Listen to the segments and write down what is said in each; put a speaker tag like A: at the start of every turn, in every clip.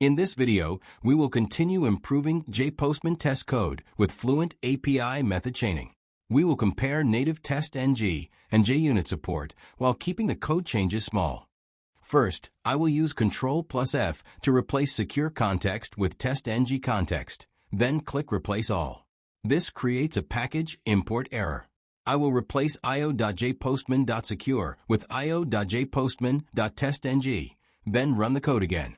A: In this video, we will continue improving JPostman test code with Fluent API method chaining. We will compare native TestNG and JUnit support while keeping the code changes small. First, I will use Ctrl+F to replace secure context with TestNG context, then click Replace All. This creates a package import error. I will replace io.jpostman.secure with io.jpostman.testng, then run the code again.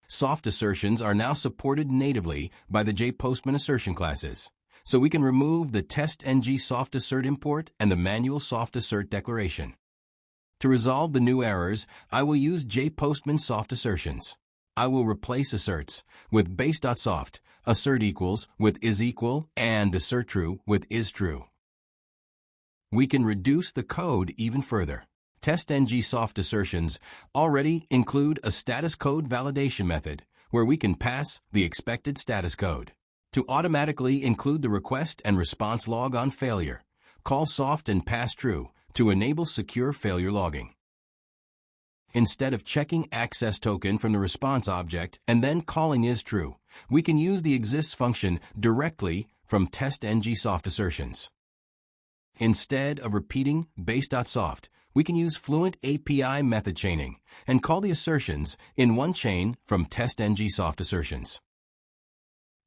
A: Soft assertions are now supported natively by the JPostman assertion classes, so we can remove the TestNG soft assert import and the manual soft assert declaration. To resolve the new errors, I will use JPostman soft assertions. I will replace asserts with base.soft, assert equals with is equal, and assert true with is true. We can reduce the code even further. TestNG soft assertions already include a status code validation method where we can pass the expected status code. To automatically include the request and response log on failure, call soft and pass true to enable secure failure logging. Instead of checking access token from the response object and then calling is true, we can use the exists function directly from TestNG soft assertions. Instead of repeating base.soft, we can use Fluent API method chaining and call the assertions in one chain from TestNG soft assertions.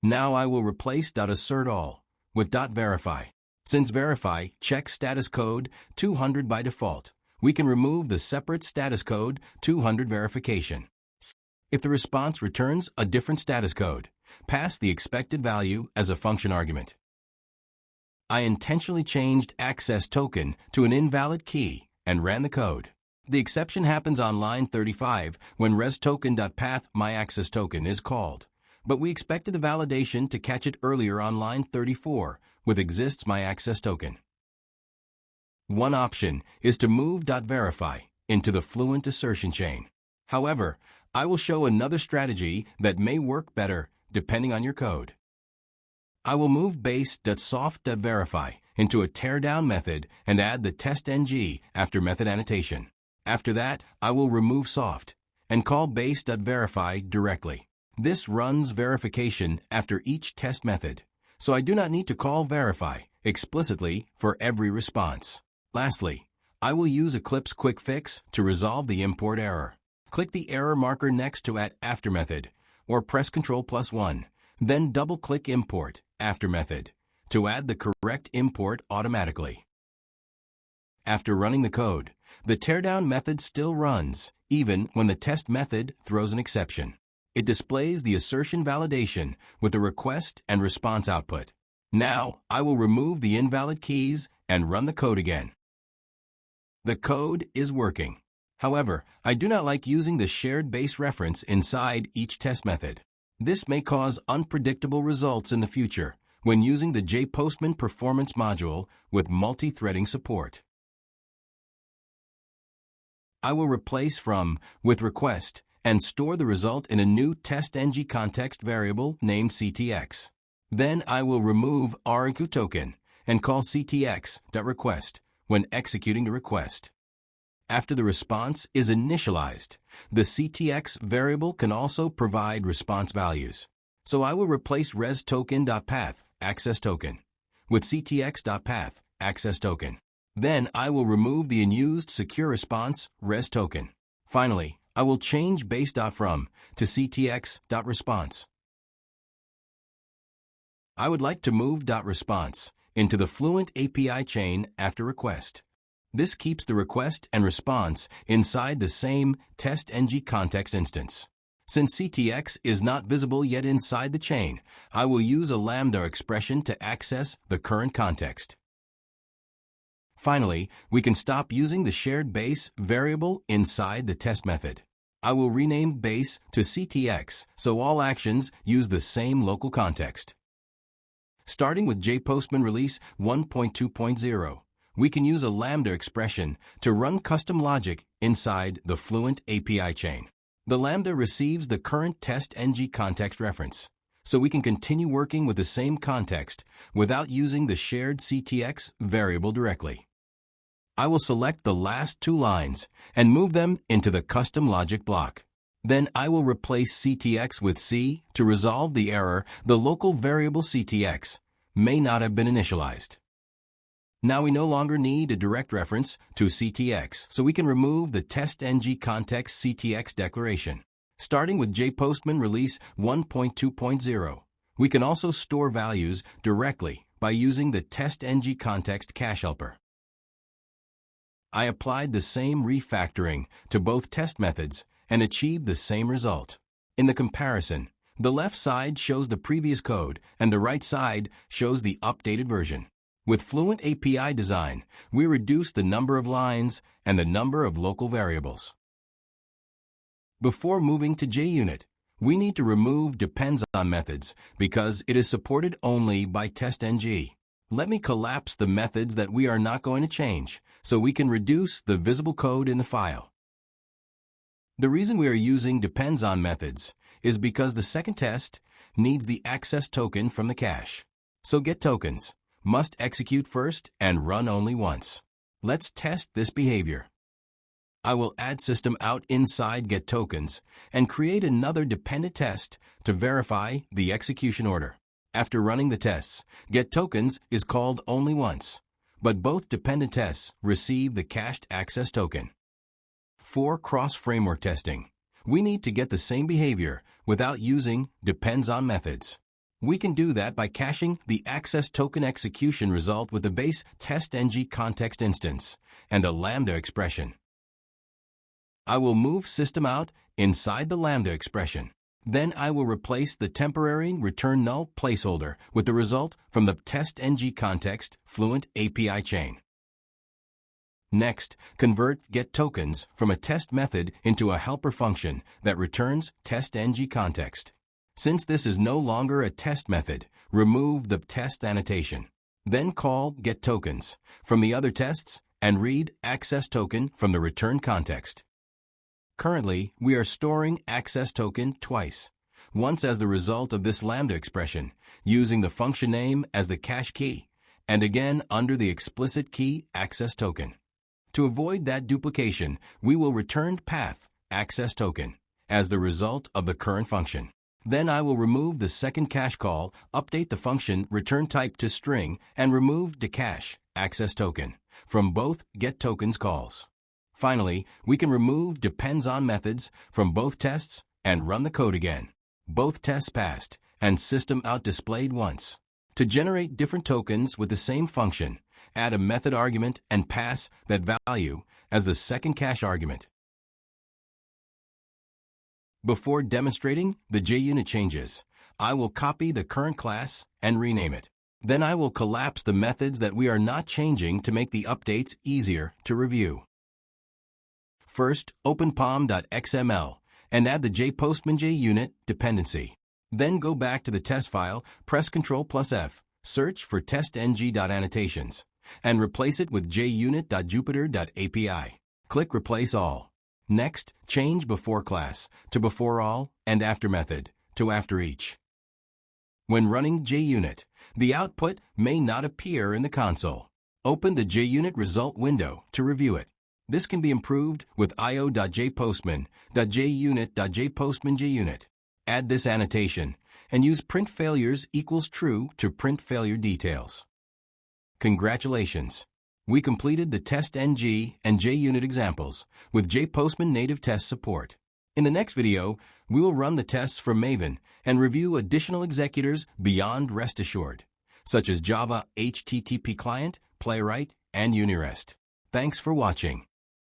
A: Now I will replace .assertAll with .verify. Since verify checks status code 200 by default, we can remove the separate status code 200 verification. If the response returns a different status code, pass the expected value as a function argument. I intentionally changed access token to an invalid key and ran the code. The exception happens on line 35 when resToken.pathMyAccessToken is called, but we expected the validation to catch it earlier on line 34 with existsMyAccessToken. One option is to move .verify into the Fluent assertion chain. However, I will show another strategy that may work better depending on your code. I will move base.soft.verify into a teardown method and add the TestNG after method annotation. After that, I will remove soft and call base.verify directly. This runs verification after each test method, so I do not need to call verify explicitly for every response. Lastly, I will use Eclipse Quick Fix to resolve the import error. Click the error marker next to add after method, or press Ctrl+1, then double-click import after method to add the correct import automatically. After running the code, the teardown method still runs, even when the test method throws an exception. It displays the assertion validation with the request and response output. Now, I will remove the invalid keys and run the code again. The code is working. However, I do not like using the shared base reference inside each test method. This may cause unpredictable results in the future when using the JPostman performance module with multi-threading support. I will replace from with request and store the result in a new TestNG context variable named CTX. Then I will remove rEnqueToken and call CTX.request when executing the request. After the response is initialized, the CTX variable can also provide response values. So I will replace resToken.pathAccessToken with CTX.pathAccessToken. Then I will remove the unused secure response resToken. Finally, I will change base.from to CTX.response. I would like to move .response into the Fluent API chain after request. This keeps the request and response inside the same TestNG context instance. Since CTX is not visible yet inside the chain, I will use a lambda expression to access the current context. Finally, we can stop using the shared base variable inside the test method. I will rename base to CTX so all actions use the same local context. Starting with JPostman Release 1.2.0, we can use a lambda expression to run custom logic inside the Fluent API chain. The lambda receives the current TestNG context reference, so we can continue working with the same context without using the shared CTX variable directly. I will select the last two lines and move them into the custom logic block. Then I will replace CTX with C to resolve the error the local variable CTX may not have been initialized. Now we no longer need a direct reference to CTX, so we can remove the TestNG context CTX declaration. Starting with JPostman release 1.2.0, we can also store values directly by using the TestNG context cache helper. I applied the same refactoring to both test methods and achieved the same result. In the comparison, the left side shows the previous code and the right side shows the updated version. With Fluent API design, we reduced the number of lines and the number of local variables. Before moving to JUnit, we need to remove dependsOnMethods because it is supported only by TestNG. Let me collapse the methods that we are not going to change so we can reduce the visible code in the file. The reason we are using dependsOnMethods is because the second test needs the access token from the cache. So getTokens must execute first and run only once. Let's test this behavior. I will add system out inside getTokens and create another dependent test to verify the execution order. After running the tests, getTokens is called only once, but both dependent tests receive the cached access token. For cross-framework testing, we need to get the same behavior without using dependsOnMethods. We can do that by caching the access token execution result with the base TestNG context instance and a Lambda expression. I will move system out inside the Lambda expression. Then I will replace the temporary return null placeholder with the result from the TestNG context Fluent API chain. Next, convert getTokens from a test method into a helper function that returns TestNG context. Since this is no longer a test method, remove the test annotation. Then call getTokens from the other tests and read access token from the return context. Currently, we are storing access token twice, once as the result of this Lambda expression, using the function name as the cache key, and again under the explicit key access token. To avoid that duplication, we will return path access token as the result of the current function. Then I will remove the second cache call, update the function return type to string, and remove the cache access token from both getTokens calls. Finally, we can remove dependsOnMethods from both tests and run the code again. Both tests passed and system out displayed once. To generate different tokens with the same function, add a method argument and pass that value as the second cache argument. Before demonstrating the JUnit changes, I will copy the current class and rename it. Then I will collapse the methods that we are not changing to make the updates easier to review. First, open pom.xml and add the JPostman JUnit dependency. Then go back to the test file, press Ctrl+F, search for TestNG.annotations, and replace it with JUnit.jupyter.api. Click Replace All. Next, change before class to before all and after method to after each. When running JUnit, the output may not appear in the console. Open the JUnit result window to review it. This can be improved with io.jpostman.junit.jpostman.JUnit. Add this annotation and use print failures equals true to print failure details. Congratulations! We completed the TestNG and JUnit examples with JPostman native test support. In the next video, we will run the tests from Maven and review additional executors beyond rest assured, such as Java HTTP Client, Playwright, and Unirest. Thanks for watching.